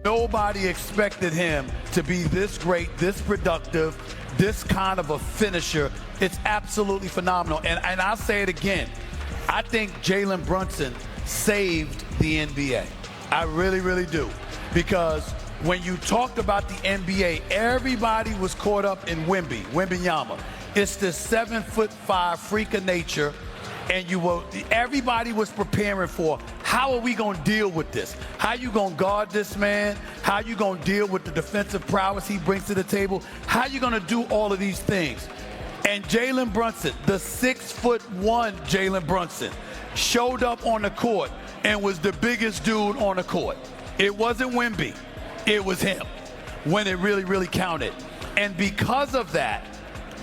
Nobody expected him to be this great, this productive, this kind of a finisher. It's absolutely phenomenal. And I'll say it again. I think Jalen Brunson saved the NBA. I really, really do. Because when you talked about the NBA, everybody was caught up in Wembanyama. It's the 7'5" freak of nature. And everybody was preparing for, how are we going to deal with this? How you going to guard this man? How you going to deal with the defensive prowess he brings to the table? How you going to do all of these things? And Jalen Brunson, the 6'1" Jalen Brunson, showed up on the court and was the biggest dude on the court. It wasn't Wemby, it was him when it really, really counted. And because of that,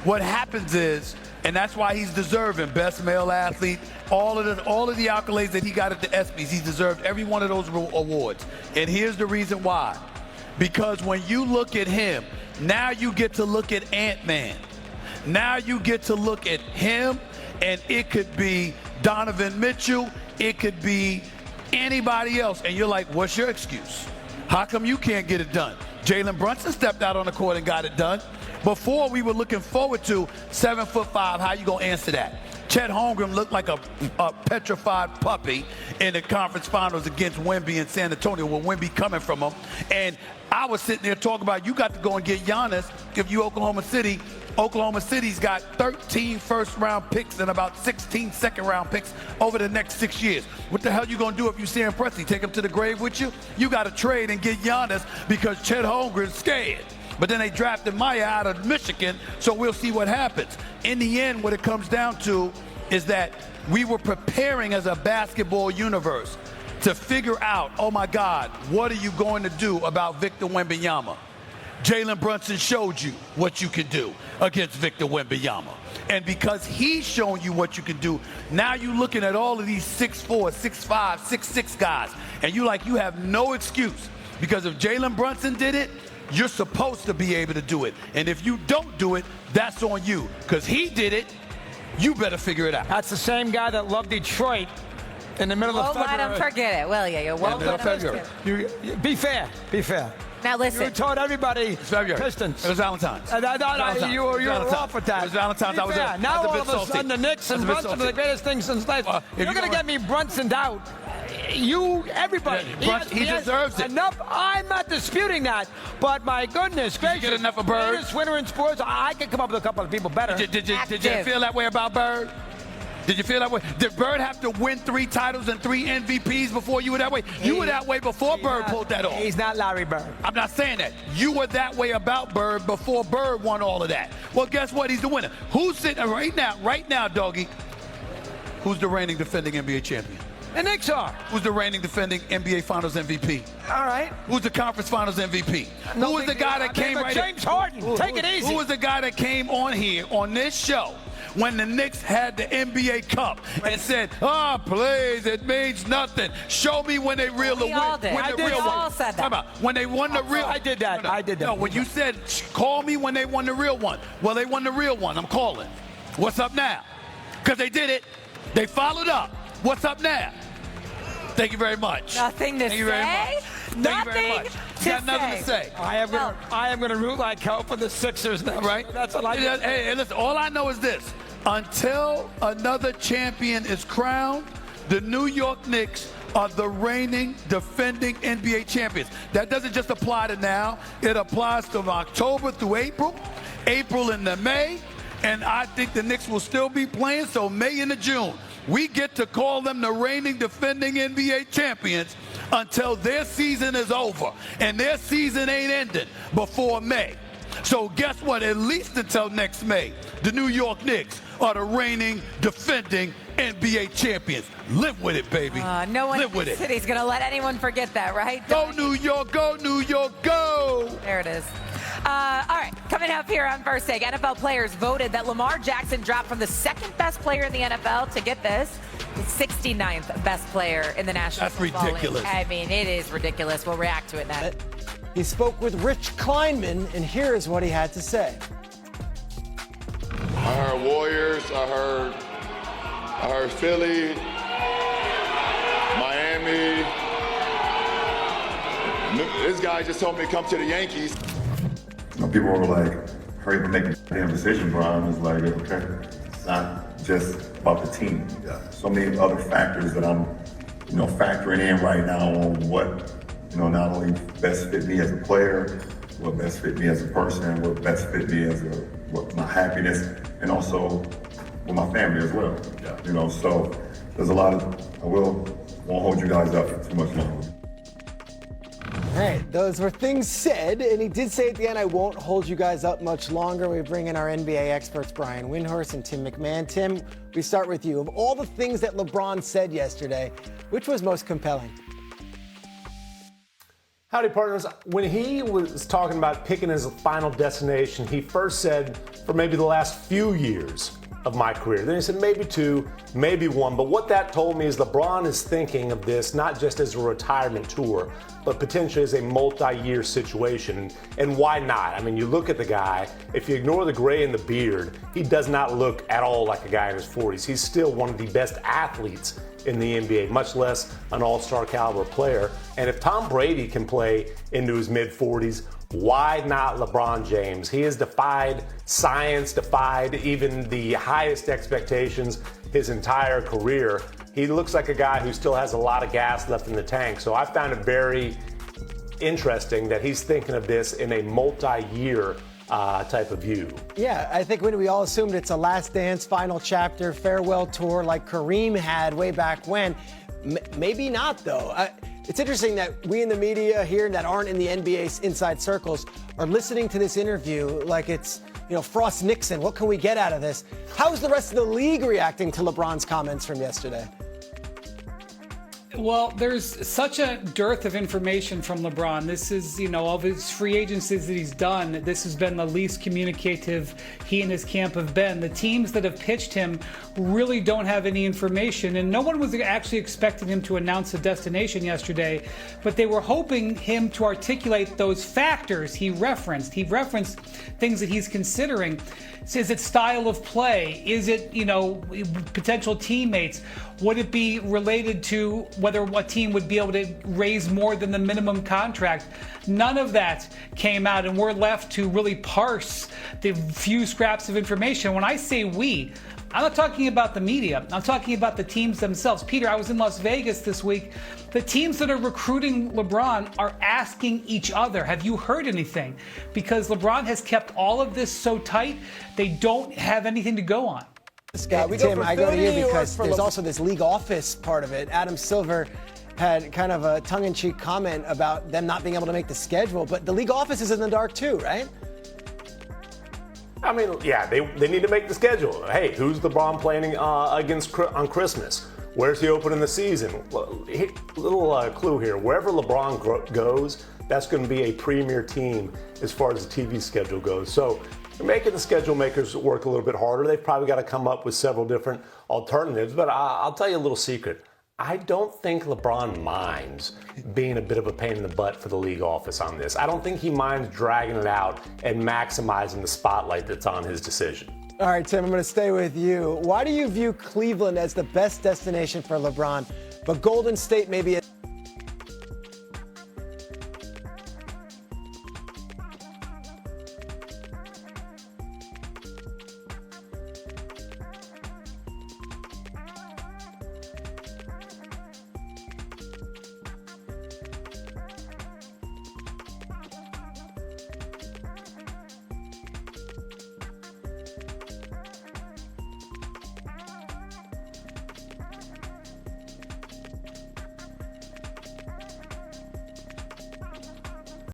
what happens is, and that's why he's deserving best male athlete, all of the accolades that he got at the ESPYs, he deserved every one of those awards. And here's the reason why. Because when you look at him, now you get to look at Ant-Man. Now you get to look at him, and it could be Donovan Mitchell, it could be anybody else, and you're like, what's your excuse? How come you can't get it done? Jalen Brunson stepped out on the court and got it done. Before, we were looking forward to 7'5", how you gonna answer that? Chet Holmgren looked like a petrified puppy in the conference finals against Wemby in San Antonio, with Wemby coming from him. And I was sitting there talking about, you got to go and get Giannis if you Oklahoma City. Oklahoma City's got 13 first-round picks and about 16 second-round picks over the next 6 years. What the hell you gonna do if you Sam Presti? Take him to the grave with you? You got to trade and get Giannis because Chet Holmgren's scared. But then they drafted Maya out of Michigan, so we'll see what happens. In the end, what it comes down to is that we were preparing as a basketball universe to figure out, oh my God, what are you going to do about Victor Wembanyama? Jalen Brunson showed you what you can do against Victor Wembanyama. And because he's shown you what you can do, now you're looking at all of these 6'4", 6'5", 6'6" guys, and you have no excuse. Because if Jalen Brunson did it, you're supposed to be able to do it. And if you don't do it, that's on you. Because he did it, you better figure it out. That's the same guy that loved Detroit in the middle of February. Won't let him forget it, will you? You won't let him forget it. Be fair. Be fair. Now listen. You told everybody Pistons. It was Valentine's. You were off with that. It was Valentine's. I was there. Now all of a sudden the Knicks and Brunson are the greatest thing since life. You're going to get me Brunsoned out. Everybody. He deserves it. Enough. I'm not disputing that, but my goodness gracious. Did you get enough of Bird? Greatest winner in sports. I could come up with a couple of people better. Did you feel that way about Bird? Did you feel that way? Did Bird have to win 3 titles and 3 MVPs before you were that way? You were that way before Bird pulled that off. He's not Larry Bird. I'm not saying that. You were that way about Bird before Bird won all of that. Well, guess what? He's the winner. Who's sitting right now, doggy? Who's the reigning defending NBA champion? The Knicks are. Who's the reigning defending NBA Finals MVP? All right. Who's the Conference Finals MVP? Who was the guy that came right James Harden. Take it easy. Who was the guy that came on here on this show when the Knicks had the NBA Cup and said, please, it means nothing. Show me when they really win. We all said that. When they won the real. I did that. I did that. No, when you said, call me when they won the real one. Well, they won the real one. I'm calling. What's up now? Because they did it. They followed up. What's up now? Thank you very much. Nothing to say. Thank you very much. Nothing You got nothing to say. I am going to root like hell for the Sixers now, right? That's all I do. Hey, listen, all I know is this. Until another champion is crowned, the New York Knicks are the reigning, defending NBA champions. That doesn't just apply to now. It applies from October through April into May, and I think the Knicks will still be playing, so May into June. We get to call them the reigning, defending NBA champions until their season is over. And their season ain't ending before May. So guess what? At least until next May, the New York Knicks are the reigning, defending NBA champions. Live with it, baby. No one in the city's going to let anyone forget that, right? Go New York, go New York, go! There it is. All right, coming up here on First Take, NFL players voted that Lamar Jackson dropped from the second best player in the NFL to, get this, the 69th best player in the National Football League. Ridiculous. I mean, it is ridiculous. We'll react to it next. He spoke with Rich Kleinman, and here's what he had to say. I heard Warriors, I heard Philly, Miami, This guy just told me to come to the Yankees. People were like, hurry up and make a damn decision, Brian. It's like, okay, it's not just about the team. So many other factors that I'm, factoring in right now on what, not only best fit me as a player, what best fit me as a person, what best fit me as what my happiness, and also with my family as well. So there's a lot of, won't hold you guys up for too much longer. All right, those were things said, and he did say at the end, I won't hold you guys up much longer. We bring in our NBA experts, Brian Windhorst and Tim McMahon. Tim, we start with you. Of all the things that LeBron said yesterday, which was most compelling? Howdy, partners. When he was talking about picking his final destination, he first said, for maybe the last few years of my career. Then he said maybe 2, maybe 1. But what that told me is LeBron is thinking of this not just as a retirement tour, but potentially as a multi-year situation. And why not? I mean, you look at the guy, if you ignore the gray and the beard, he does not look at all like a guy in his 40s. He's still one of the best athletes in the NBA, much less an all-star caliber player. And if Tom Brady can play into his mid-40s, why not LeBron James? He has defied science, defied even the highest expectations his entire career. He looks like a guy who still has a lot of gas left in the tank. So I found it very interesting that he's thinking of this in a multi-year type of view. Yeah, I think when we all assumed it's a last dance, final chapter, farewell tour like Kareem had way back when. Maybe not, though. It's interesting that we in the media here that aren't in the NBA's inside circles are listening to this interview like it's, Frost Nixon. What can we get out of this? How's the rest of the league reacting to LeBron's comments from yesterday? Well, there's such a dearth of information from LeBron. This is, of his free agencies that he's done, this has been the least communicative he and his camp have been. The teams that have pitched him really don't have any information, and no one was actually expecting him to announce a destination yesterday, but they were hoping him to articulate those factors he referenced. He referenced things that he's considering. Is it style of play? Is it, potential teammates? Would it be related to whether a team would be able to raise more than the minimum contract? None of that came out, and we're left to really parse the few scraps of information. When I say we, I'm not talking about the media. I'm talking about the teams themselves. Peter, I was in Las Vegas this week. The teams that are recruiting LeBron are asking each other, have you heard anything? Because LeBron has kept all of this so tight, they don't have anything to go on. Tim, I go to you because there's also this league office part of it. Adam Silver had kind of a tongue-in-cheek comment about them not being able to make the schedule, but the league office is in the dark too, right? I mean, yeah, they need to make the schedule. Hey, who's LeBron playing against on Christmas? Where's he opening the season? Little clue here. Wherever LeBron goes, that's going to be a premier team as far as the TV schedule goes. So they're making the schedule makers work a little bit harder. They've probably got to come up with several different alternatives. But I'll tell you a little secret. I don't think LeBron minds being a bit of a pain in the butt for the league office on this. I don't think he minds dragging it out and maximizing the spotlight that's on his decision. All right, Tim, I'm going to stay with you. Why do you view Cleveland as the best destination for LeBron, but Golden State maybe